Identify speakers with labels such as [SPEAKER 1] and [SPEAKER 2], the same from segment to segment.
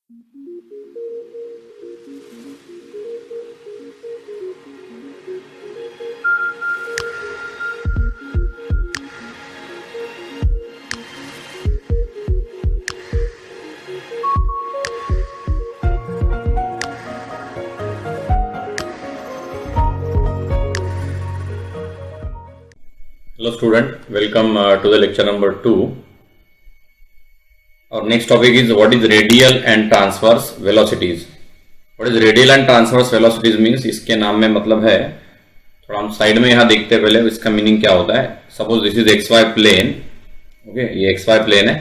[SPEAKER 1] Hello student, welcome to the lecture number 2. Our next topic is what is radial and transverse velocities. What is radial and transverse velocities means, इसके नाम में मतलब है, थोड़ा हम side में यहाँ देखते हैं पहले इसका मीनिंग क्या होता है. Suppose this is X Y plane, okay, ये एक्स वाई प्लेन है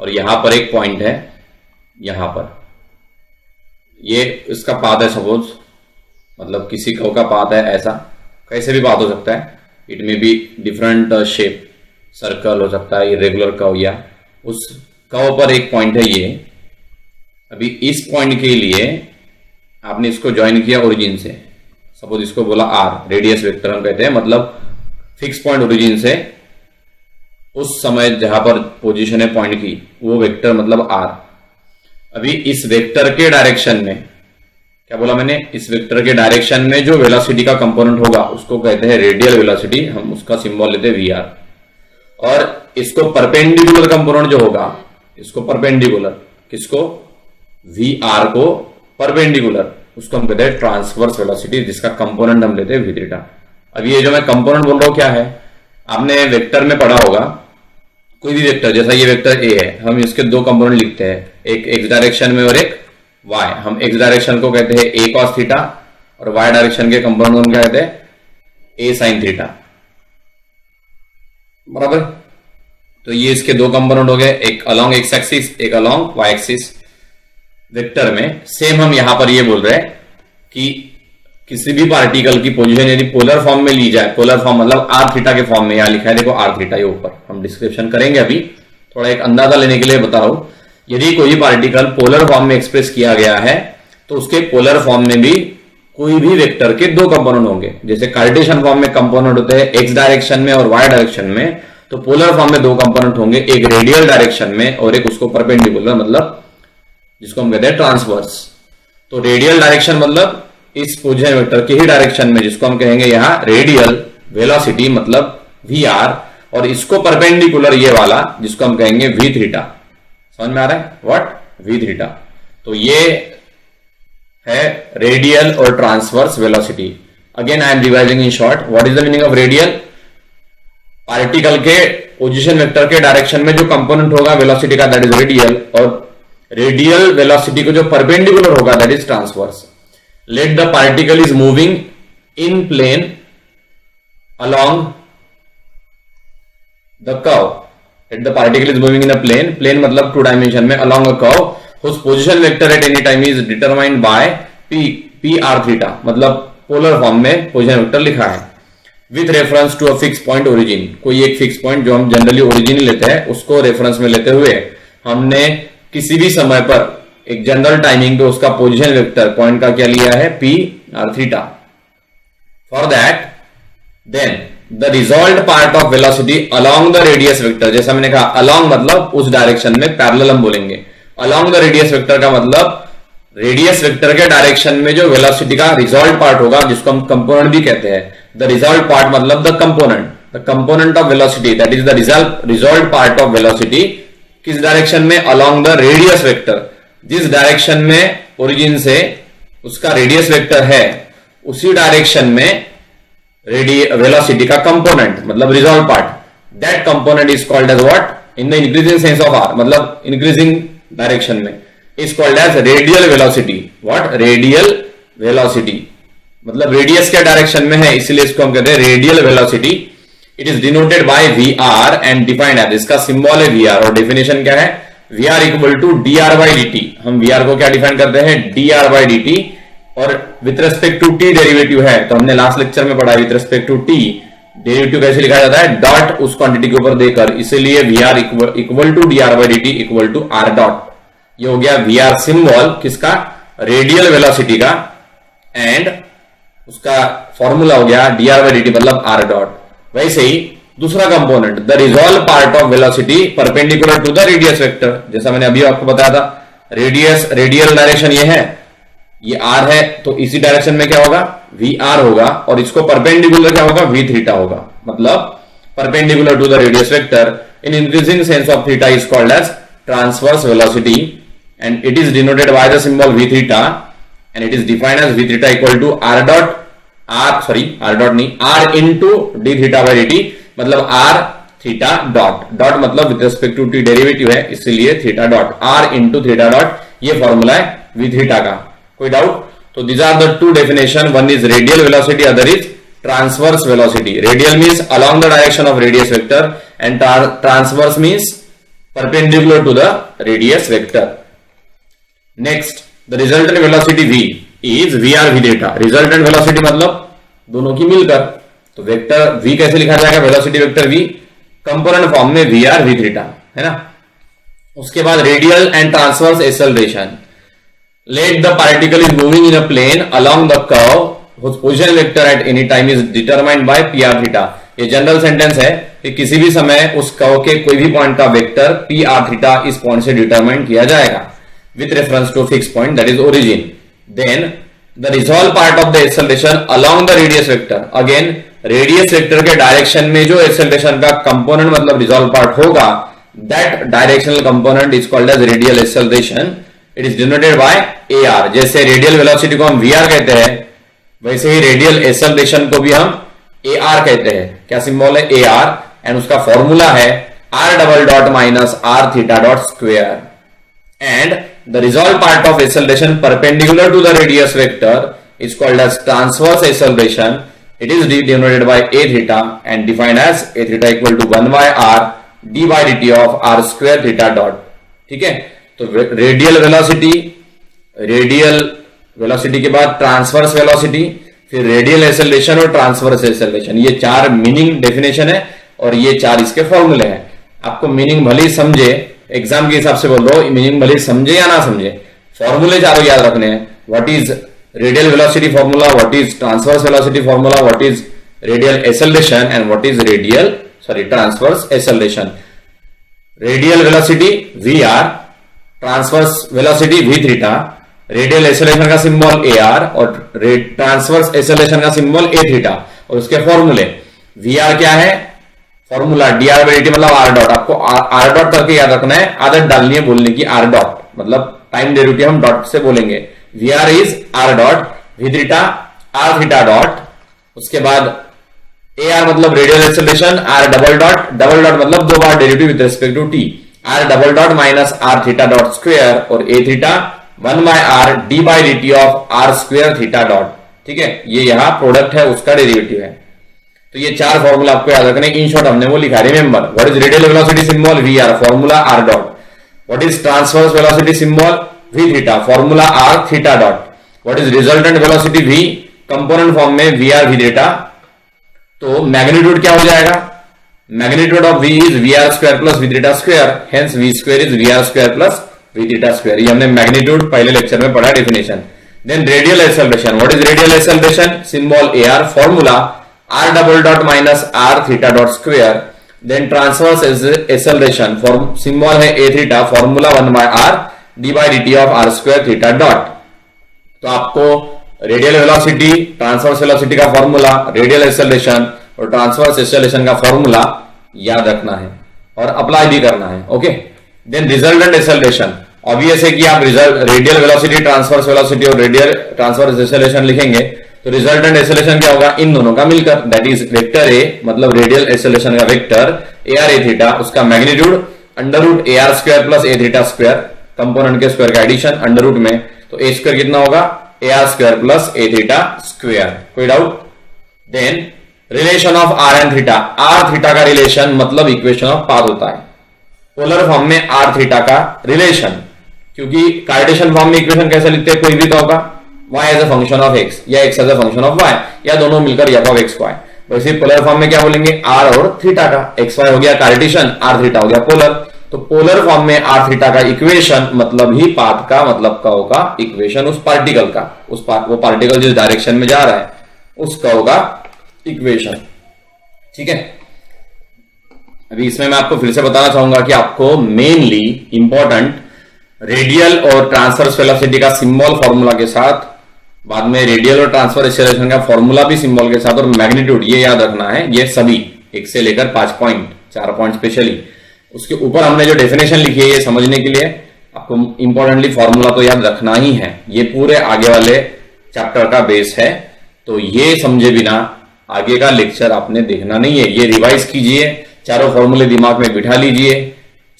[SPEAKER 1] और यहाँ पर एक पॉइंट है, यहाँ पर ये इसका पाथ है. सपोज मतलब किसी कर्व का पाथ है, ऐसा कैसे भी पाथ हो सकता है. इट में बी डिफरेंट शेप, सर्कल हो सकता है, इरेगुलर कर्व, या उस कर्व पर एक पॉइंट है ये. अभी इस पॉइंट के लिए आपने इसको ज्वाइन किया ओरिजिन से. सपोज इसको बोला आर, रेडियस वेक्टर हम कहते हैं, मतलब फिक्स पॉइंट ओरिजिन से उस समय जहां पर पोजीशन है पॉइंट की, वो वेक्टर मतलब आर. अभी इस वेक्टर के डायरेक्शन में, क्या बोला मैंने, इस वेक्टर के डायरेक्शन में जो वेलोसिटी का कंपोनेंट होगा उसको कहते हैं रेडियल वेलोसिटी. हम उसका सिंबल लेते हैं वी आर. और इसको परपेंडिकुलर कंपोनेंट जो होगा, इसको परपेंडिकुलर, किसको, वी आर को परपेंडिकुलर, उसको हम कहते हैं ट्रांसवर्स वेलोसिटी, जिसका कंपोनेंट हम लेते हैं वी थीटा. अब ये जो मैं कंपोनेंट बोल रहा हूं क्या है, आपने वेक्टर में पढ़ा होगा, कोई भी वेक्टर, जैसा ये वेक्टर ए है, हम इसके दो कंपोनेंट लिखते हैं, एक एक्स डायरेक्शन में और एक y. हम x डायरेक्शन को कहते हैं a cos थीटा और y डायरेक्शन के कंपोनेंट को हम क्या कहते हैं a sin थीटा, बराबर. तो ये इसके दो कंपोनेंट हो गए, एक अलोंग x एक्सिस, एक अलोंग y एक्सिस. वेक्टर में सेम हम यहां पर ये बोल रहे हैं कि किसी भी पार्टिकल की पोजीशन यदि पोलर फॉर्म में ली जाए, पोलर फॉर्म मतलब r थीटा के फॉर्म में, यहां लिखा है देखो r थीटा, ये ऊपर हम डिस्क्रिप्शन करेंगे. अभी थोड़ा एक अंदाजा लेने के लिए बता रहा हूं. यदि कोई पार्टिकल पोलर फॉर्म में एक्सप्रेस किया गया है तो उसके पोलर फॉर्म में भी कोई भी वेक्टर के दो कंपोनेंट होंगे. जैसे कार्टेशियन फॉर्म में कंपोनेंट होते हैं एक्स डायरेक्शन में और वाई डायरेक्शन में, तो पोलर फॉर्म में दो कंपोनेंट होंगे, एक रेडियल डायरेक्शन में और एक उसको परपेंडिकुलर, मतलब जिसको हम कहते हैं ट्रांसवर्स. तो रेडियल डायरेक्शन मतलब इस पोजीशन वेक्टर के ही डायरेक्शन में, जिसको हम कहेंगे यहां रेडियल वेलोसिटी मतलब वी आर, और इसको परपेंडिकुलर ये वाला जिसको हम कहेंगे वी थीटा. समझ में आ रहा है, व्हाट, वी थीटा. तो ये है रेडियल और transverse velocity. Again I am revising in short. What is the meaning of radial, particle के पोजीशन वेक्टर के डायरेक्शन में जो कंपोनेंट होगा वेलोसिटी का, दैट इज रेडियल. और रेडियल वेलोसिटी को जो परपेंडिकुलर होगा, that is transverse. Let the particle is moving in plane along the curve. Let the particle is moving in a plane, plane मतलब 2 dimension में, along a curve whose position vector at any time is determined by p r theta, मतलब polar form में position vector लिखा है, with reference to a fixed point origin. कोई एक fixed point जो हम जनरली origin लेते हैं, उसको reference में लेते हुए हमने किसी भी समय पर एक जनरल टाइमिंग पे उसका पोजिशन वेक्टर पॉइंट का क्या लिया है, p r theta. For that, then the result part of velocity along the radius vector, जैसा मैंने कहा अलोंग मतलब उस डायरेक्शन में, पैरेलल हम बोलेंगे. अलोंग द रेडियस वेक्टर का मतलब रेडियस वेक्टर के डायरेक्शन में जो वेलोसिटी का रिजॉल्ट पार्ट होगा, जिसको हम कंपोनेंट भी कहते हैं. द रिजॉल्ट पार्ट मतलब the component of velocity, that is the result part of velocity. किस डायरेक्शन में, अलोंग द रेडियस वेक्टर. जिस डायरेक्शन में ओरिजिन से उसका रेडियस वेक्टर है, उसी डायरेक्शन में वेलोसिटी का कंपोनेंट मतलब resolve part, that component is called as what, in the increasing sense of r, मतलब इंक्रीजिंग डायरेक्शन में, is called as radial velocity. What, radial velocity मतलब रेडियस के डायरेक्शन में है, इसलिए इसको हम कहते हैं radial velocity. It is denoted by v r and defined as, इसका सिंबल है वी आर और डेफिनेशन क्या है, v r equal to d are by D T. हम वी आर को क्या डिफाइन करते हैं, D are by D T, और with respect to T derivative है, तो हमने लास्ट लेक्चर में पढ़ा है with respect to T derivative कैसे लिखा जाता है, डॉट उस क्वांटिटी के ऊपर देकर, इसीलिए v r equal to d are by D t equal to are dot. ये हो गया वी आर सिंबल किसका, रेडियल वेलोसिटी का, एंड उसका फॉर्मूला हो गया d are by D T मतलब आर डॉट. वैसे ही दूसरा component the resolve part of velocity perpendicular to the radius vector, जैसा मैंने अभी आपको बताया था, रेडियल डायरेक्शन ये है, ये आर है, तो इसी डायरेक्शन में क्या होगा, वी आर होगा, और इसको परपेंडिकुलर क्या होगा, वी थीटा होगा, मतलब perpendicular to the radius vector in increasing sense of theta is called as transverse velocity and it is denoted by the symbol we theta and it is defined as V theta equal to are dot नहीं, R into D theta by D T, मतलब R theta dot मतलब with respect to T derivative है, इसीलिए theta dot, R into theta dot, ये formula है V theta का। कोई doubt? तो these are the two definition, one is radial velocity, other is transverse velocity. Radial means along the direction of radius vector and transverse means perpendicular to the radius vector. Next, the resultant velocity v is vr v theta. Resultant velocity मतलब दोनों की मिलकर, तो vector v कैसे लिखा जाएगा, velocity vector v component form में vr v theta, है ना। उसके बाद radial and transverse acceleration. Let the particle is moving in a plane along the curve whose position vector at any time is determined by p r theta. ये general sentence है कि किसी भी समय उस कर्व के कोई भी पॉइंट का वेक्टर p r theta इस पॉइंट से डिटरमाइन किया जाएगा with reference to fixed point that is origin. Then the resolve part of the acceleration along the radius vector. Again radius vector के डायरेक्शन में जो acceleration का component मतलब resolve part होगा, that directional component is called as radial acceleration. It is denoted by AR. जैसे radial velocity को हम VR कहते हैं, वैसे ही रेडियल एक्सेलरेशन को भी हम AR कहते हैं। क्या सिंबल है, AR, एंड उसका फॉर्मूला है R double dot minus R theta dot square, and the resolve part of acceleration perpendicular to the radius vector is called as transverse acceleration. It is denoted by A theta and defined as A theta equal to 1 by R d by dt of R square theta dot. ठीक है, तो radial velocity के बाद transverse velocity, फिर radial acceleration और transverse acceleration, ये चार meaning definition है और ये चार इसके फॉर्मूले हैं। आपको मीनिंग भले ही समझे, एग्जाम के हिसाब से बोल रहा हूं, मीनिंग भले ही समझे या ना समझे, फॉर्मूले चारों याद रखने हैं। What is radial velocity formula, what is transverse velocity formula, what is radial acceleration and what is transverse acceleration. Radial velocity v r, transverse velocity v theta, radial acceleration का सिंबल ए आर और transverse acceleration का symbol a theta, और उसके फॉर्मूले v r क्या है, formula d are by D T मतलब r dot. आपको आर डॉट करके याद रखना है, आदत डालनी है बोलने की आर डॉट, मतलब टाइम डेरिवेटिव हम डॉट से बोलेंगे। V R is R dot, V theta R theta dot, उसके बाद ए आर मतलब radial acceleration, R double dot मतलब दो बार derivative with respect to T, R double dot minus R theta dot square, और ए theta 1 by R D by D T of are square theta dot. ठीक है, ये यहां product है, उसका डेरिवेटिव है। तो ये चार फॉर्मूला आपको याद रखने। इन शॉर्ट हमने वो लिखा, remember what is radial velocity symbol v r, formula r dot, what is transverse velocity symbol we theta, formula r theta dot, what is resultant velocity v, component form में v r v theta. तो magnitude क्या हो जाएगा, magnitude of v is v r square plus v theta square, hence v square is v r square plus v theta square. ये हमने magnitude पहले lecture में पढ़ा definition. Then radial acceleration, what is radial acceleration symbol A R, formula R double dot minus R theta dot square. Then transverse acceleration, symbol है A theta, formula 1 by R D by D T of are square theta dot. तो आपको radial velocity, transverse velocity का formula, radial acceleration और transverse acceleration का formula याद रखना है और अप्लाई भी करना है। Okay, then resultant acceleration, obvious है कि आप रेडियल वेलोसिटी, ट्रांसवर्स वेलोसिटी और रेडियल ट्रांसवर्स एक्सेलरेशन लिखेंगे तो रिजल्टेंट एक्सेलरेशन क्या होगा, इन दोनों का मिलकर, दैट इज वेक्टर ए मतलब रेडियल एक्सेलरेशन का vector A R A theta, उसका magnitude under root A R square plus A theta square, component के स्क्वायर का एडिशन अंडर रूट में, तो ए स्क्वायर कितना होगा, A R square plus A theta square. कोई doubt? Then relation of R and theta, R theta का relation मतलब equation of path होता है, पोलर फॉर्म में आर थीटा का रिलेशन, क्योंकि कार्टेशियन फॉर्म में इक्वेशन कैसे लिखते हैं, कोई भी तो होगा y as a function of x या x as a function of y, या दोनों मिलकर f ऑफ x y। वैसे पोलर फॉर्म में क्या बोलेंगे, r और थीटा का, x y हो गया कार्टेशियन, r थीटा हो गया पोलर। तो पोलर फॉर्म में r थीटा का इक्वेशन मतलब ही पाथ का मतलब कर्व का इक्वेशन, उस पार्टिकल का, वो पार्टिकल जिस डायरेक्शन में जा रहा है उस कर्व का इक्वेशन। ठीक है, अभी इसमें मैं आपको फिर से बताना चाहूंगा कि आपको मेनली इंपॉर्टेंट रेडियल और ट्रांसवर्स वेलोसिटी का सिंबल फॉर्मूला के साथ, बाद में रेडियल और ट्रांसफर एक्सेलरेशन का फॉर्मूला भी सिंबल के साथ, और मैग्नीट्यूड ये याद रखना है, ये सभी 1 से लेकर 5 पॉइंट, 4 पॉइंट स्पेशली। उसके ऊपर हमने जो डेफिनेशन लिखी है ये समझने के लिए आपको इंपॉर्टेंटली फॉर्मूला तो याद रखना ही है, ये पूरे आगे वाले चैप्टर का बेस है। तो ये समझे बिना आगे का लेक्चर आपने देखना नहीं है। ये रिवाइज कीजिए, चारों फॉर्मूले दिमाग में बिठा लीजिए।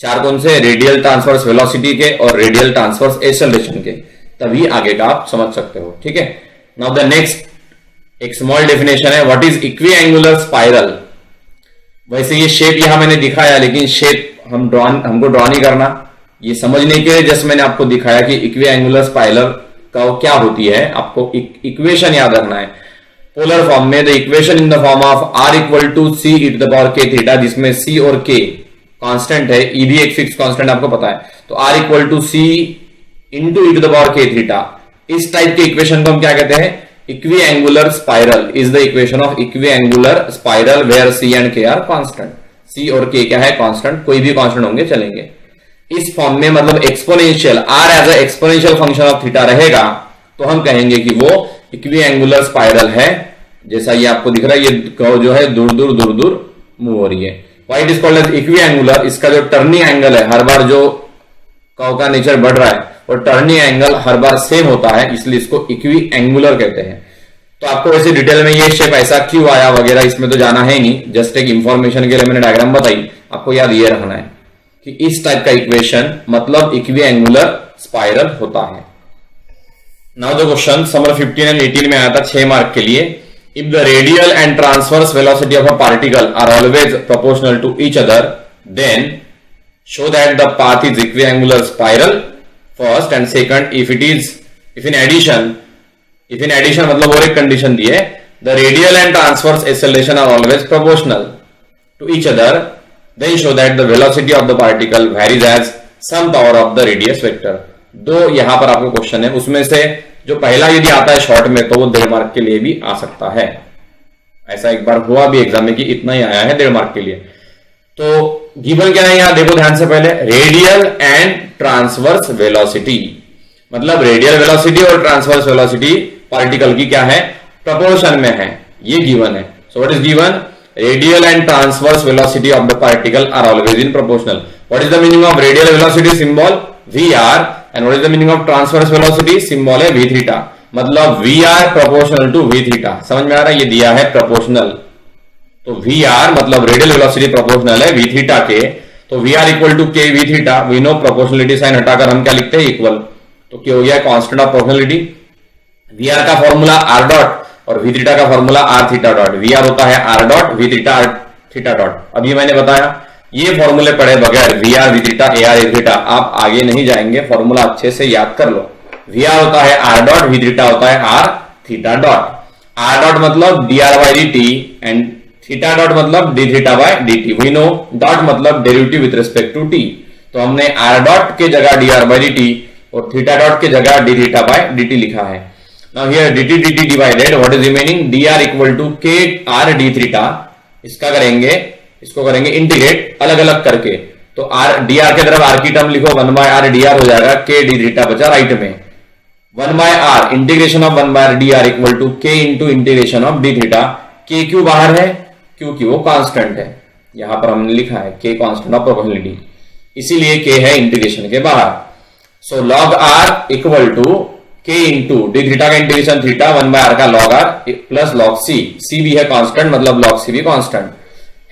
[SPEAKER 1] 4 कौन से? रेडियल ट्रांसवर्स वेलोसिटी के और रेडियल ट्रांसवर्स एक्सेलरेशन के, तभी आगे का आप समझ सकते हो। ठीक है, नाउ द नेक्स्ट एक स्मॉल डेफिनेशन है, व्हाट इज इक्विएंगुलर स्पाइरल। वैसे ये शेप यहां मैंने दिखाया, लेकिन शेप हमको ड्रॉ नहीं करना, ये समझने के लिए जस्ट मैंने आपको दिखाया कि इक्विएंगुलर स्पाइरल का क्या होती है। आपको इक्वेशन याद रखना है पोलर फॉर्म में, the equation in the form of r equal to c e to the power k theta, जिसमें c और k कांस्टेंट है, e भी एक फिक्स कांस्टेंट आपको पता है, तो r equal to C into E to the power k theta. इस टाइप के इक्वेशन को हम क्या कहते हैं? Equiangular spiral is the equation of equiangular spiral where c and k are constant. c और k क्या है? कांस्टेंट, कोई भी कांस्टेंट होंगे चलेंगे। इस फॉर्म में मतलब exponential r as a exponential function of theta रहेगा, तो हम कहेंगे कि वो इक्विएंगुलर स्पाइरल है। जैसा ये आपको दिख रहा है, ये कर्व जो है दूर दूर दूर दूर मूव हो रही है। Why it is called as equiangular? इसका जो टर्निंग एंगल है, हर बार जो कर्व का नेचर बढ़ रहा है और टर्निंग एंगल हर बार सेम होता है, इसलिए इसको इक्विएंगुलर कहते हैं। तो आपको वैसे डिटेल में ये शेप ऐसा क्यों आया वगैरह इसमें तो जाना है नहीं, जस्ट एक इंफॉर्मेशन के लिए मैंने डायग्राम बताई, आपको याद ये रखना है कि इस टाइप का इक्वेशन मतलब इक्विएंगुलर स्पाइरल होता है। Now the question summer 15 and 18 में आया था 6 मार्क के लिए। If the radial and transverse velocity of a particle are always proportional to each other, then show that the path is equiangular spiral first, and second if in addition मतलब और एक condition दी है, the radial and transverse acceleration are always proportional to each other, then show that the velocity of the particle varies as some power of the radius vector. 2 यहां पर आपको question है, उसमें से जो पहला यदि आता है शॉर्ट में तो वो 1.5 मार्क के लिए भी आ सकता है। ऐसा एक बार हुआ भी एग्जाम में कि इतना ही आया है 1.5 मार्क के लिए। तो गिवन क्या है यहां देखो ध्यान से, पहले रेडियल एंड ट्रांसवर्स वेलोसिटी, मतलब रेडियल वेलोसिटी और ट्रांसवर्स वेलोसिटी पार्टिकल की क्या है? प्रोपोर्शन में है, ये गिवन है। So what is given? Radial and transverse velocity of the particle are always in proportional. What is the meaning of radial velocity? Symbol vr, and what is the meaning of transverse velocity? Symbol है v theta, मतलब vr proportional to v theta. समझ में आ रहा है? ये दिया है प्रोपोर्शनल, तो vr मतलब रेडियल वेलोसिटी प्रोपोर्शनल है v थीटा के, तो vr equal to k v theta. We know proportionality sign हटाकर हम क्या लिखते हैं? इक्वल, तो क्या हो गया? Constant of proportionality. vr का फॉर्मूला r डॉट और v थीटा का formula r theta dot. vr होता है r dot, v theta r theta dot. अभी मैंने बताया ये फॉर्मूले पढ़े बगैर Vr V theta AR A theta आप आगे नहीं जाएंगे, फॉर्मूला अच्छे से याद कर लो। Vr होता है R डॉट, V थीटा होता है R theta dot. R dot मतलब dr by dt and theta dot मतलब d theta by dt। We know dot मतलब derivative with respect to t, तो हमने R डॉट के जगह dr बाई dt और थीटा डॉट के जगह d थीटा बाई dt लिखा है। Now here dt divided what is remaining? dr equal to k r d theta. इसका करेंगे, इसको करेंगे इंटीग्रेट अलग अलग करके, तो r dr के तरफ r की टर्म लिखो, 1 बाय r dr हो जाएगा, k d थीटा बचा राइट में, 1 by r integration of 1 by r dr equal to k into integration of d theta. k क्यों बाहर है? क्योंकि वो कांस्टेंट है, यहां पर हमने लिखा है k कांस्टेंट ऑफ प्रोपोर्शनलिटी, इसीलिए k है इंटीग्रेशन के बाहर। So log r equal to k into d theta का इंटीग्रेशन थीटा, 1 बाय r का log r plus log c भी है कांस्टेंट, मतलब log c भी constant.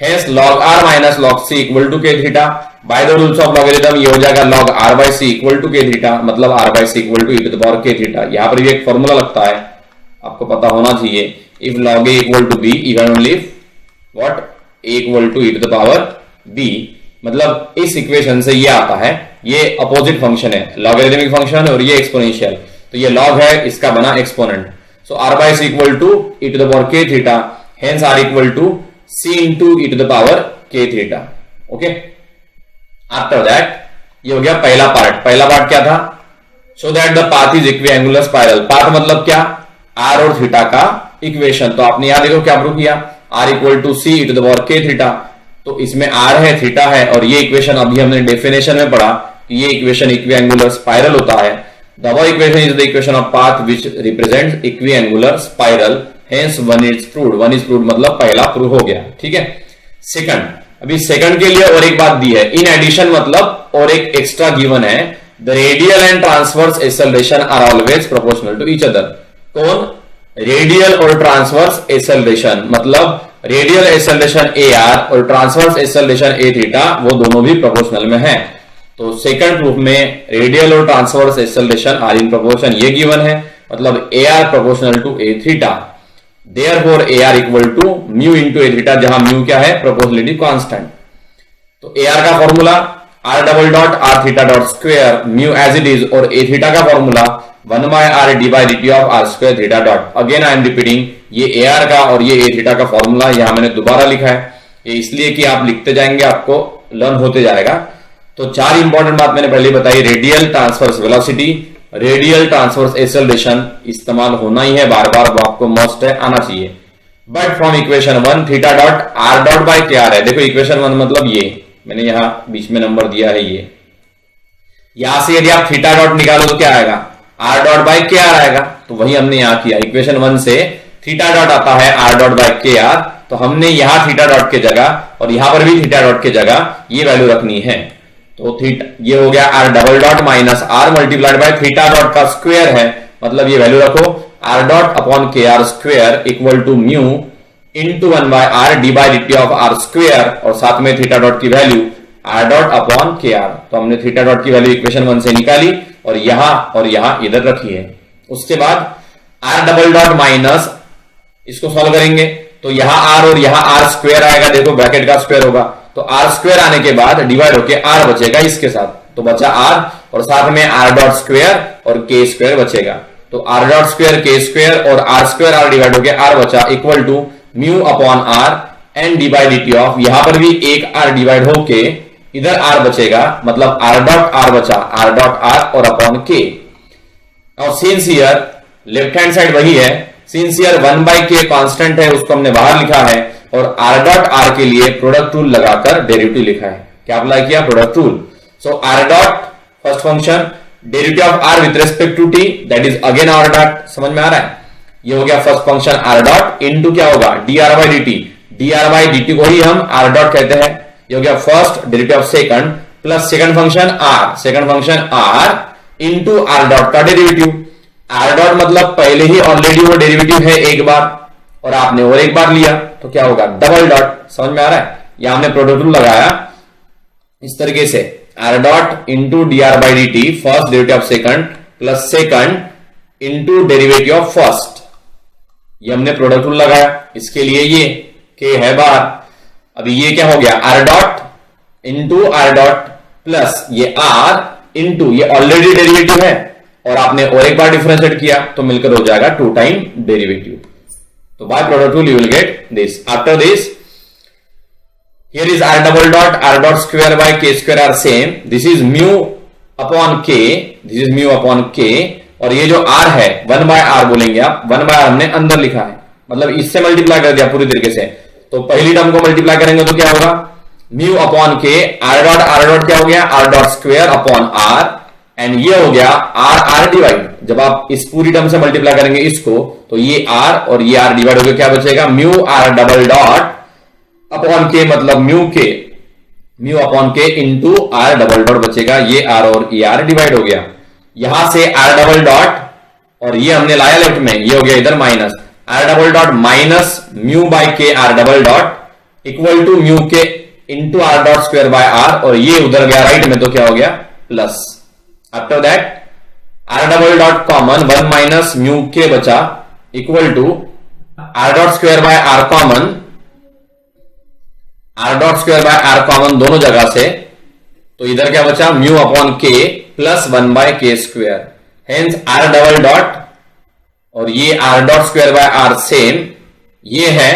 [SPEAKER 1] Hence log r minus log c equal to k theta. By the rules of logarithm ये हो जाएगा log r by c equal to k theta, मतलब r by c equal to e to the power k theta। यहाँ पर भी एक formula लगता है, आपको पता होना चाहिए। If log a equal to b, even only if what a equal to e to the power b, मतलब इस इक्वेशन से ये आता है, ये अपोजिट फंक्शन है, लॉगरिथमिक फंक्शन और ये एक्सपोनेंशियल, तो ये log है, इसका बना exponent. So r by c equal to e to the power k theta, hence r equal to c into e to the power k theta। Okay, after that ये हो गया पहला पार्ट। पहला पार्ट क्या था? So that the path is equiangular spiral. Path मतलब क्या? r और थीटा का इक्वेशन। तो आपने यहां देखो क्या प्रूव किया, r equal to c e to the power k theta. तो इसमें r है, थीटा है, और ये इक्वेशन अभी हमने डेफिनेशन में पढ़ा ये इक्वेशन इक्विएंगुलर स्पाइरल होता है। The above equation is the equation of path which represents equiangular spiral, hence one is proved. One is proved मतलब पहला प्रूव हो गया, ठीक है। सेकंड, अभी सेकंड के लिए और एक बात दी है, इन एडिशन मतलब और एक एक्स्ट्रा गिवन है, the radial and transverse acceleration are always proportional to each other. कौन? रेडियल और ट्रांसवर्स एक्सेलरेशन, मतलब रेडियल एक्सेलरेशन ए आर और ट्रांसवर्स एक्सेलरेशन ए थीटा वो दोनों भी प्रोपोर्शनल में है। तो सेकंड प्रूफ में रेडियल और transverse acceleration are in proportion, ये गिवन है, मतलब a r proportional to a theta. Therefore AR equal to mu into a theta, जहां म्यू क्या है? Proportionality constant. तो AR का formula R double dot r theta dot square mu as it is, और ए theta का formula 1 by R D by d of are square theta dot. Again I am repeating, ये AR का और ये ए theta का formula यहां मैंने दोबारा लिखा है, ये इसलिए कि आप लिखते जाएंगे आपको लर्न होते जाएगा। तो चार इंपॉर्टेंट बात मैंने पहले बताई, radial transverse velocity, radial transverse acceleration इस्तेमाल होना ही है बार बार, वो आपको मस्ट है, आना चाहिए। But from equation 1 theta dot R dot by के आर है। देखो इक्वेशन 1 मतलब ये मैंने यहां बीच में नंबर दिया है, ये यहां से यदि आप थीटा डॉट निकालो तो क्या आएगा? आर डॉट बाय के आर आएगा। तो वही हमने यहां किया, इक्वेशन 1 से थीटा डॉट आता है आर डॉट बाय के आर, तो हमने यहां थीटा डॉट के जगह और यहां पर भी थीटा डॉट के जगह ये वैल्यू रखनी है। तो थीटा ये हो गया r double dot minus r multiplied by theta dot का स्क्वायर है, मतलब ये वैल्यू रखो r dot upon k r square equal to mu into 1 by R D by d of are square, और साथ में थीटा डॉट की value r dot upon k r. तो हमने थीटा डॉट की वैल्यू इक्वेशन 1 से निकाली और यहां इधर रखी है। उसके बाद आर डबल डॉट माइनस, इसको सॉल्व करेंगे तो यहां आर और यहां आर स्क्वायर आएगा, देखो ब्रैकेट का स्क्वायर होगा, तो आर स्क्वायर आने के बाद डिवाइड होके आर बचेगा इसके साथ, तो बचा आर और साथ में आर डॉट स्क्वायर और के स्क्वायर बचेगा। तो r dot square k square और आर स्क्वायर आर डिवाइड होके आर बचा equal to mu upon r and d by d of, यहां पर भी एक आर डिवाइड होके इधर आर बचेगा, मतलब आर डॉट आर बचा, आर डॉट आर और अपॉन के। और since here left hand side वही है, सिंस हियर 1 बाई के कांस्टेंट है उसको हमने बाहर लिखा है, और आर डॉट आर के लिए प्रोडक्ट रूल लगाकर डेरिवेटिव लिखा है। क्या अप्लाई किया? Product rule. So r dot first function derivative of r with respect to t, that is again r dot. समझ में आ रहा है? ये हो गया first function r dot into क्या होगा? D are by D t, d are by D t को ही हम आर डॉट कहते हैं। ये हो गया first derivative of second plus second function r, second function r into r dot का डेरिवेटिव। आर डॉट मतलब पहले ही ऑलरेडी वो डेरिवेटिव है एक बार और आपने और एक बार लिया, तो क्या होगा? Double dot. समझ में आ रहा है? यहां हमने प्रोडक्ट रूल लगाया इस तरीके से, R dot into D R by D T first derivative of second plus second into derivative of first, ये हमने प्रोडक्ट रूल लगाया। इसके लिए ये के है बार, अभी ये क्या हो गया? R dot into R dot plus ये आर इंटू ये ऑलरेडी डेरिवेटिव है और आपने और एक बार डिफरेंशिएट किया तो मिलकर हो जाएगा 2 time derivative. So by product rule you will get this. After this, here is r double dot, r dot square by k square are same. This is mu upon k. This is mu upon k. और ये जो r है 1 by r बोलेंगे आप, 1 by r हमने अंदर लिखा है, मतलब इससे मल्टीप्लाई कर दिया पूरी तरीके से। तो पहली टर्म को मल्टीप्लाई करेंगे तो क्या होगा? Mu upon k, r dot क्या हो गया? R dot square upon r, and ये हो गया आर आर डिवाइड। जब आप इस पूरी टर्म से मल्टीप्लाई करेंगे इसको, तो ये आर और ये आर डिवाइड हो गया, क्या बचेगा? Mu r double dot upon k, मतलब mu k, mu upon k into r double dot बचेगा, ये आर और ये आर डिवाइड हो गया। यहां से आर डबल डॉट और ये हमने लाया लेफ्ट में, ये हो गया इधर minus, R double dot minus mu by k R double dot equal to mu k into R dot square by R, और ये उधर गया राइट में, तो क्या हो गया? Plus. After that r double dot common 1 minus mu k बचा equal to are dot square by r common, r dot square by r common दोनों जगह से, तो इधर क्या बचा? Mu upon k plus 1 by के square, hence r double dot और ये r dot square by r same ये है,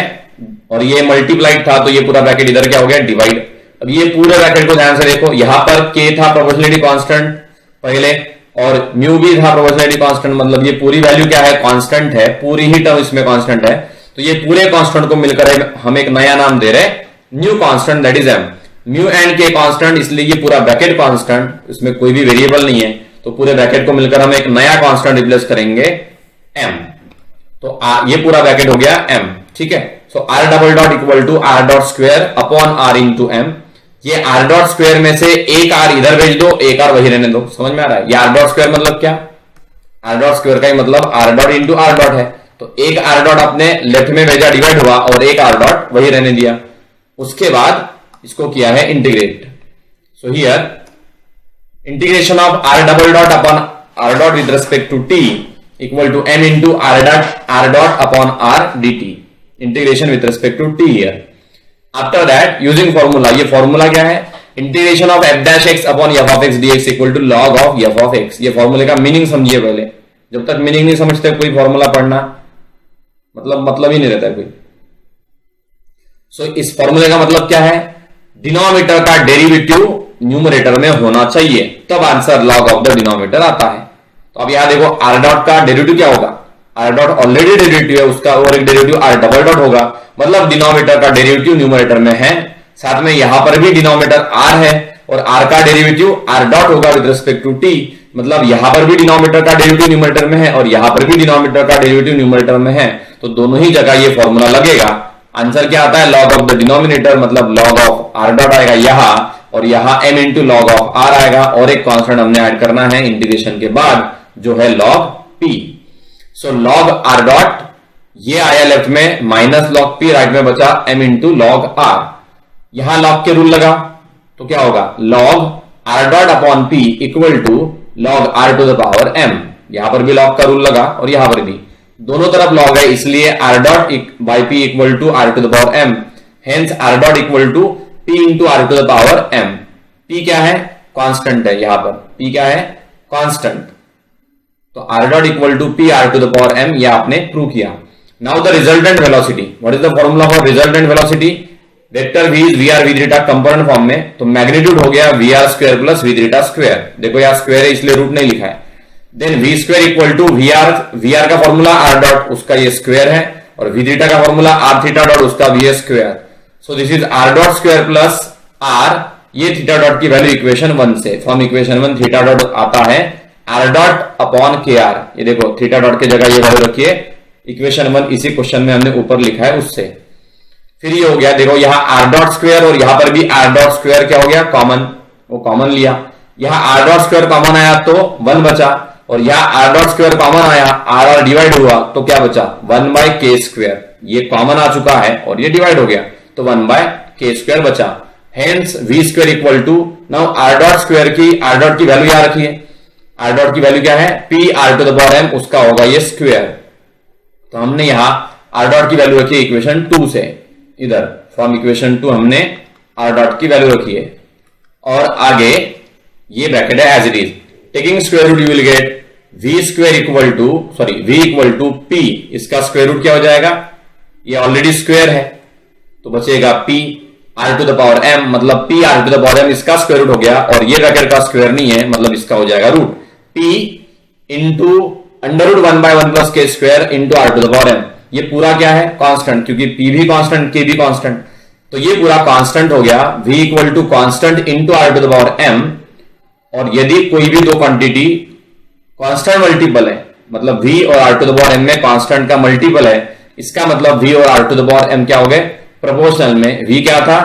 [SPEAKER 1] और ये मल्टीप्लाइड था तो ये पूरा ब्रैकेट इधर क्या हो गया? डिवाइड। अब ये पूरे ब्रैकेट को ध्यान से देखो, यहां पर के था प्रोपोर्शनलिटी कांस्टेंट पहले, और म्यू भी था प्रोपोर्शनलिटी कांस्टेंट, मतलब ये पूरी वैल्यू क्या है? कांस्टेंट है, पूरी ही टर्म इसमें कांस्टेंट है। तो ये पूरे कांस्टेंट को मिलकर हम एक नया नाम दे रहे हैं, new constant, that is m. Mu and k constant, इसलिए ये पूरा ब्रैकेट कांस्टेंट, इसमें कोई भी वेरिएबल नहीं है, तो पूरे ब्रैकेट को मिलकर हम एक नया कांस्टेंट रिप्लेस करेंगे m। तो ये पूरा ब्रैकेट हो गया m, ठीक है। So r double dot equal to r dot square upon r into m। ये r डॉट स्क्वायर में से एक r इधर भेज दो, एक r वही रहने दो, समझ में आ रहा है। ये r डॉट स्क्वायर मतलब क्या, r डॉट स्क्वायर का ही मतलब r dot into r dot है, तो एक r डॉट अपने लेफ्ट में भेजा, डिवाइड हुआ, और एक r डॉट वही रहने दिया। उसके बाद इसको किया है integrate. So here integration of r double dot upon r dot with respect to t equal to m into r dot upon r dt, integration with respect to t here. After that using formula, ये formula क्या है, integration of f dash x upon f of x dx equal to log of f of x। ये फॉर्मूले का meaning समझिए पहले, जब तक मीनिंग नहीं समझते कोई फॉर्मूला पढ़ना मतलब ही नहीं रहता कोई। सो इस फॉर्मूले का मतलब क्या है, डिनोमिनेटर का डेरिवेटिव न्यूमरेटर में होना चाहिए, तब answer log of the denominator आता है। तो अब यहां देखो r डॉट का डेरिवेटिव क्या होगा, r डॉट ऑलरेडी डेरिवेटिव है उसका, और एक डेरिवेटिव r डबल डॉट होगा, मतलब डिनोमिनेटर का डेरिवेटिव न्यूमरेटर में है, साथ में यहां पर भी डिनोमिनेटर r है, और r का डेरिवेटिव r डॉट होगा विद रिस्पेक्ट टू t, मतलब यहां पर भी डिनोमिनेटर का डेरिवेटिव न्यूमरेटर में है, और यहां पर भी डिनोमिनेटर का डेरिवेटिव न्यूमरेटर में है, तो दोनों ही जगह ये फॉर्मूला लगेगा। आंसर क्या आता है, लॉग ऑफ द डिनोमिनेटर, मतलब लॉग ऑफ r डॉट आएगा यहां, और यहां m into log of r आएगा, और एक कांस्टेंट हमने ऐड करना है इंटीग्रेशन के बाद, जो है log p। सो log r डॉट ये आया लेफ्ट में, माइनस log p राइट में बचा m इंटू log r। यहां log के रूल लगा तो क्या होगा, log r dot upon p equal to log r to the power m। यहां पर भी log का रूल लगा, और यहां पर भी दोनों तरफ log है, इसलिए r dot by p equal to r to the power m, hence r dot equal to p into r to the power m। p क्या है, कांस्टेंट है, यहां पर p क्या है, कांस्टेंट, तो r dot equal to p r to the power m, यह आपने प्रूव किया। Now the resultant velocity, what is the formula for resultant velocity, vector v is vr v theta component form में, तो magnitude हो गया vr square plus v theta square, देखो यहां square है इसलिए रूट नहीं लिखा है। Then v square equal to vr का फॉर्मूला r डॉट, उसका ये स्क्वायर है, और v थीटा का फॉर्मूला r थीटा डॉट, उसका v square. So this is r dot square plus r, ये थीटा डॉट की वैल्यू इक्वेशन 1 से, फ्रॉम इक्वेशन 1 थीटा डॉट आता है r dot upon k are, ये देखो थीटा डॉट की जगह ये वैल्यू रखिए, इक्वेशन 1 इसी क्वेश्चन में हमने ऊपर लिखा है उससे। फिर ये हो गया, देखो यहाँ r डॉट स्क्वायर, और यहां पर भी r डॉट स्क्वायर क्या हो गया, कॉमन, वो कॉमन लिया, यहाँ r डॉट स्क्वायर कॉमन आया तो 1 बचा, और यहाँ r डॉट स्क्वायर कॉमन आया, r डिवाइड हुआ तो क्या बचा, 1 बाय के स्क्वायर, ये कॉमन आ चुका है और ये डिवाइड हो गया, तो 1 बाय के स्क्वायर बचा। Hence v square equal to, now r dot square की r डॉट की वैल्यू यहां रखिए, r डॉट की वैल्यू क्या है, p r to the power m, उसका होगा ये स्क्वायर। तो हमने यहां r डॉट की वैल्यू रखी है इक्वेशन 2 से, इधर फ्रॉम इक्वेशन 2 हमने r डॉट की वैल्यू रखी है, और आगे ये ब्रैकेट है as it is, taking square root you will get v square equal to, sorry v equal to p, इसका स्क्वायर रूट क्या हो जाएगा, ये ऑलरेडी स्क्वायर है, तो बचेगा p r to the power m, मतलब p r to the power m, इसका स्क्वायर रूट हो गया, और ये ब्रैकेट का स्क्वायर नहीं है, मतलब इसका हो जाएगा root p into under root 1 by 1 plus k square into r to the power m। ये पूरा क्या है, कांस्टेंट, क्योंकि p भी कांस्टेंट, k भी कांस्टेंट, तो ये पूरा कांस्टेंट हो गया, v equal to constant into r to the power m। और यदि कोई भी दो क्वांटिटी कांस्टेंट मल्टीपल है, मतलब v और r to the power m में कांस्टेंट का मल्टीपल है, इसका मतलब v और r to the power m क्या हो गए, प्रोपोर्शनल में। v क्या था,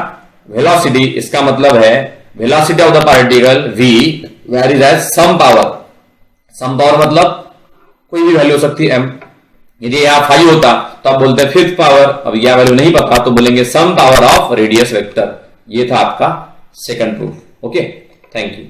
[SPEAKER 1] वेलोसिटी, इसका मतलब है velocity of the particle v varies as some power, some power मतलब कोई भी वैल्यू हो सकती है m। यदि यहां 5 होता तो आप बोलते हैं 5th पावर, अब यह वैल्यू नहीं पता तो बोलेंगे some power of radius vector. ये था आपका second proof. Okay, thank you.